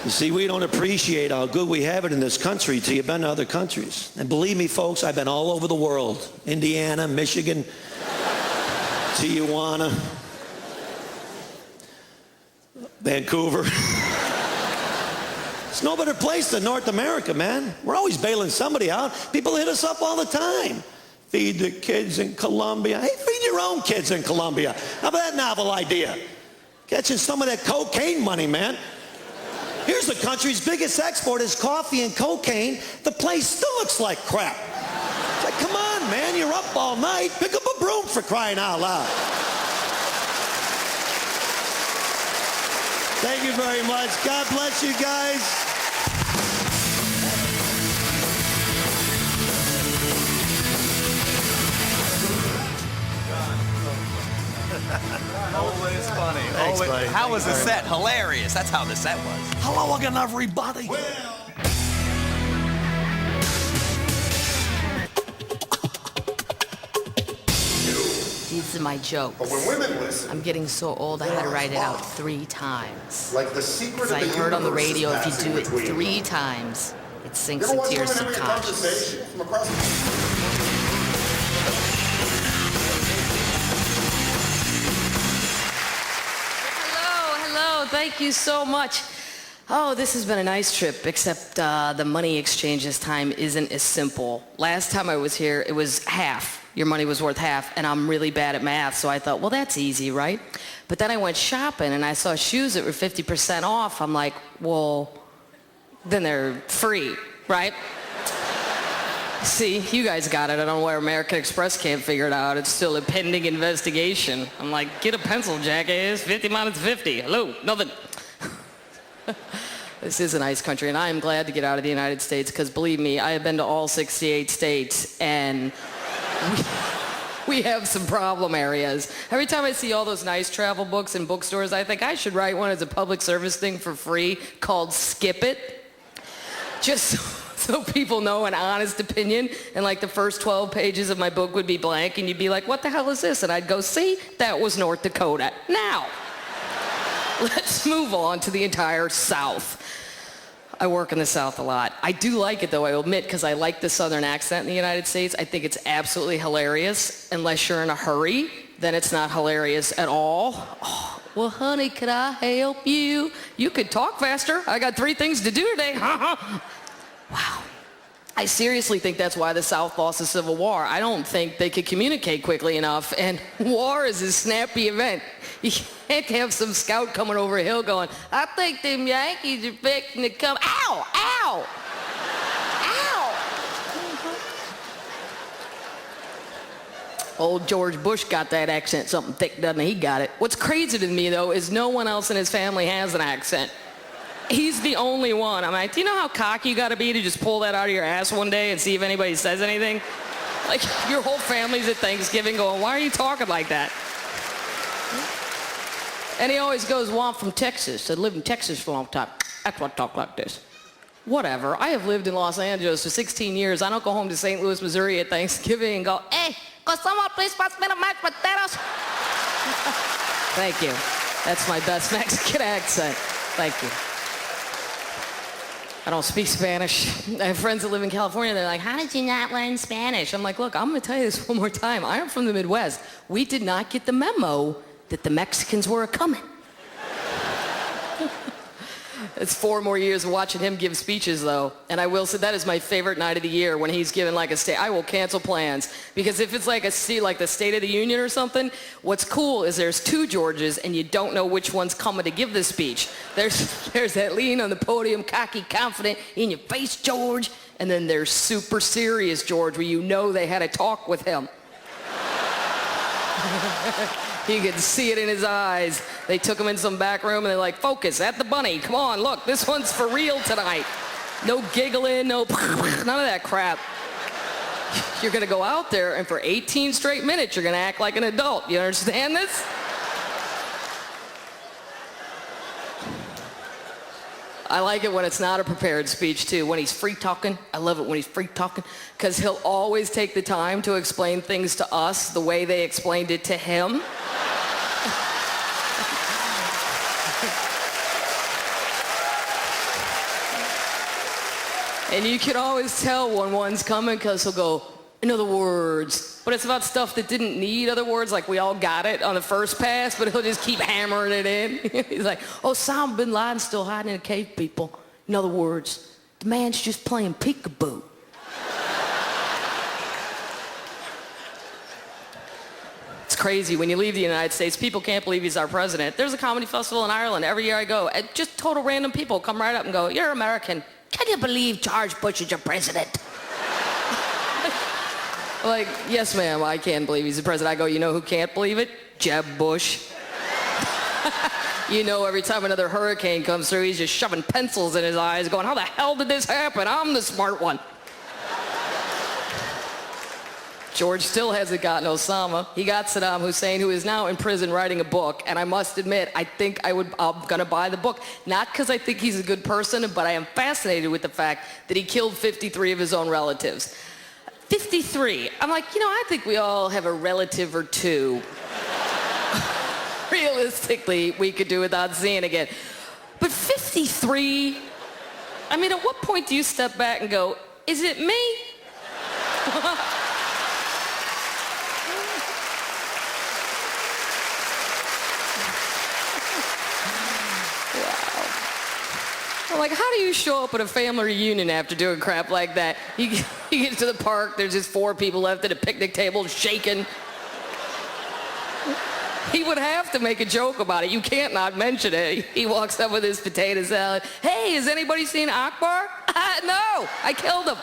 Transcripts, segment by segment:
You see, we don't appreciate how good we have it in this country till you've been to other countries. And believe me, folks, I've been all over the world. Indiana, Michigan, Tijuana, Vancouver. There's no better place than North America, man. We're always bailing somebody out. People hit us up all the time. Feed the kids in Colombia. Hey, feed your own kids in Colombia. How about that novel idea? Catching some of that cocaine money, man. Here's the country's biggest export is coffee and cocaine. The place still looks like crap. It's like, come on, man, you're up all night. Pick up a broom for crying out loud. Thank you very much. God bless you guys. Always funny. Thanks, buddy. How was the set? Hilarious. That's how the set was. Hello again, everybody. These are my jokes. But when women listen, I'm getting so old I had to write it out 3 times. like the secret of Because the I heard on the universe is radio if you passing do it between 3 them. times, it sinks You ever into watch your women having a subconscious. conversation from across the... Hello, thank you so much. Oh, this has been a nice trip, except the money exchange this time isn't as simple. Last time I was here, it was half. Your money was worth half, and I'm really bad at math, so I thought, well, that's easy, right? But then I went shopping, and I saw shoes that were 50% off. I'm like, well, then they're free, right? See, you guys got it. I don't know why American Express can't figure it out. It's still a pending investigation. I'm like, get a pencil, jackass. 50 minus 50. Hello, nothing. This is a nice country, and I am glad to get out of the United States because, believe me, I have been to all 68 states, and we have some problem areas. Every time I see all those nice travel books in bookstores, I think I should write one as a public service thing for free called Skip It. Just so people know an honest opinion, and like the first 12 pages of my book would be blank, and you'd be like, what the hell is this? And I'd go, see, that was North Dakota. Now, let's move on to the entire South. I work in the South a lot. I do like it, though, I admit, because I like the Southern accent in the United States. I think it's absolutely hilarious. Unless you're in a hurry, then it's not hilarious at all. Oh, well, honey, could I help you? You could talk faster. I got 3 things to do today. Wow. I seriously think that's why the South lost the Civil War. I don't think they could communicate quickly enough, and war is a snappy event. You can't have some scout coming over a hill going, I think them Yankees are fixing to come. Ow! Ow! Ow! Old George Bush got that accent something thick, doesn't he? He got it. What's crazy to me, though, is no one else in his family has an accent. He's the only one. I'm like, do you know how cocky you got to be to just pull that out of your ass one day and see if anybody says anything? Like, your whole family's at Thanksgiving going, why are you talking like that? And he always goes, well, I'm from Texas. I lived in Texas for a long time. That's why I talk like this. Whatever. I have lived in Los Angeles for 16 years. I don't go home to St. Louis, Missouri at Thanksgiving and go, hey, could someone please pass me the mashed potatoes? Thank you. That's my best Mexican accent. Thank you. I don't speak Spanish. I have friends that live in California. They're like, how did you not learn Spanish? I'm like, look, I'm going to tell you this one more time. I am from the Midwest. We did not get the memo that the Mexicans were a-coming. It's 4 more years of watching him give speeches, though. And I will say that is my favorite night of the year when he's giving like a state. I will cancel plans. Because if it's like like the State of the Union or something, what's cool is there's 2 Georges and you don't know which one's coming to give the speech. There's that lean on the podium, cocky, confident, in your face, George. And then there's super serious George, where you know they had a talk with him. You can see it in his eyes. They took him in some back room and they're like, focus, at the bunny. Come on, look, this one's for real tonight. No giggling, no none of that crap. You're going to go out there and for 18 straight minutes, you're going to act like an adult. You understand this? I like it when it's not a prepared speech, too. When he's free talking, I love it when he's free talking, because he'll always take the time to explain things to us the way they explained it to him. And you can always tell when one's coming because he'll go, in other words. But it's about stuff that didn't need other words, like we all got it on the first pass, but he'll just keep hammering it in. He's like, Osama bin Laden's still hiding in a cave, people. In other words, the man's just playing peekaboo. It's crazy. When you leave the United States, people can't believe he's our president. There's a comedy festival in Ireland. Every year I go, and just total random people come right up and go, you're American. Can you believe George Bush is your president? Like, yes, ma'am, I can believe he's the president. I go, you know who can't believe it? Jeb Bush. You know, every time another hurricane comes through, he's just shoving pencils in his eyes, going, how the hell did this happen? I'm the smart one. George still hasn't gotten Osama. He got Saddam Hussein, who is now in prison writing a book. And I must admit, I think I'm going to buy the book. Not because I think he's a good person, but I am fascinated with the fact that he killed 53 of his own relatives. 53. I'm like, you know, I think we all have a relative or two. Realistically, we could do without seeing again. But 53, I mean, at what point do you step back and go, is it me? I'm like, how do you show up at a family reunion after doing crap like that? You get to the park, there's just 4 people left at a picnic table shaking. He would have to make a joke about it. You can't not mention it. He walks up with his potato salad. Hey, has anybody seen Akbar? No, I killed him.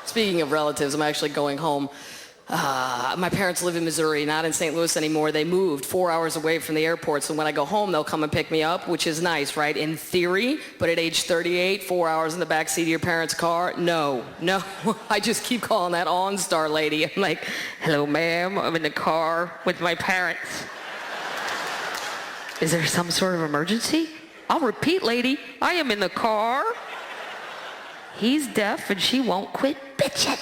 Speaking of relatives, I'm actually going home. My parents live in Missouri, not in St. Louis anymore. They moved 4 hours away from the airport, so when I go home, they'll come and pick me up, which is nice, right? In theory, but at age 38, 4 hours in the backseat of your parents' car, no. I just keep calling that OnStar lady. I'm like, hello, ma'am, I'm in the car with my parents. Is there some sort of emergency? I'll repeat, lady, I am in the car. He's deaf and she won't quit bitching.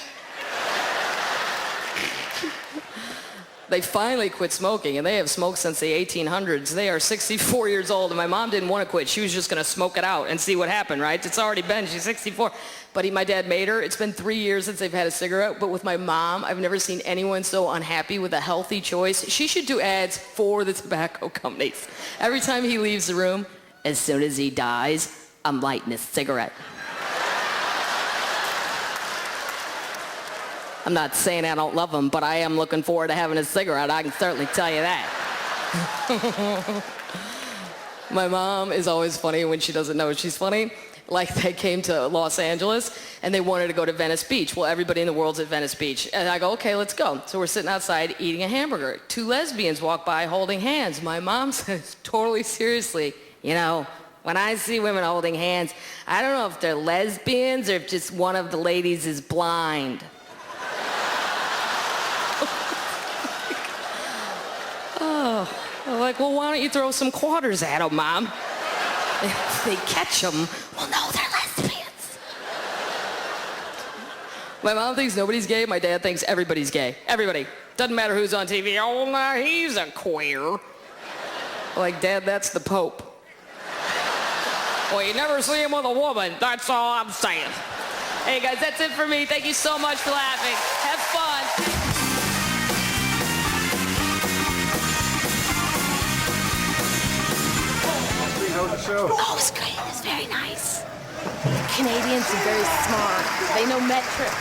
They finally quit smoking, and they have smoked since the 1800s. They are 64 years old, and my mom didn't want to quit. She was just going to smoke it out and see what happened, right? It's already been, she's 64. But my dad made her. It's been 3 years since they've had a cigarette, but with my mom, I've never seen anyone so unhappy with a healthy choice. She should do ads for the tobacco companies. Every time he leaves the room, as soon as he dies, I'm lighting a cigarette. I'm not saying I don't love him, but I am looking forward to having a cigarette. I can certainly tell you that. My mom is always funny when she doesn't know she's funny. Like, they came to Los Angeles, and they wanted to go to Venice Beach. Well, everybody in the world's at Venice Beach. And I go, okay, let's go. So we're sitting outside eating a hamburger. 2 lesbians walk by holding hands. My mom says, totally seriously, you know, when I see women holding hands, I don't know if they're lesbians or if just one of the ladies is blind. I'm like, well, why don't you throw some quarters at them, Mom? If they catch them, well, no, they're lesbians. My mom thinks nobody's gay. My dad thinks everybody's gay. Everybody. Doesn't matter who's on TV. Oh, no, he's a queer. Like, Dad, that's the Pope. Well, you never see him with a woman. That's all I'm saying. Hey, guys, that's it for me. Thank you so much for laughing. Have fun. Show. Oh, it was great. It was very nice. The Canadians are very smart. They know metric.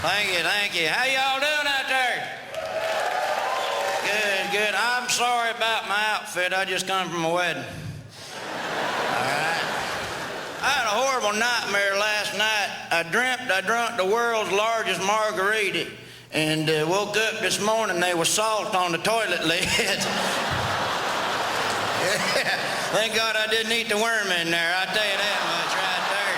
Thank you. How y'all doing out there? Good. I'm sorry about my outfit. I just come from a wedding. All right. I had a horrible nightmare last night. I dreamt I drunk the world's largest margarita and woke up this morning, there was salt on the toilet lid. Yeah. Thank God I didn't eat the worm in there. I'll tell you that much right there.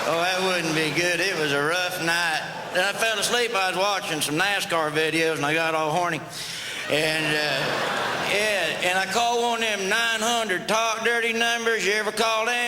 Oh, that wouldn't be good. It was a rough night. Then I fell asleep. I was watching some NASCAR videos and I got all horny. And I called one of them 900 talk dirty numbers. You ever call them?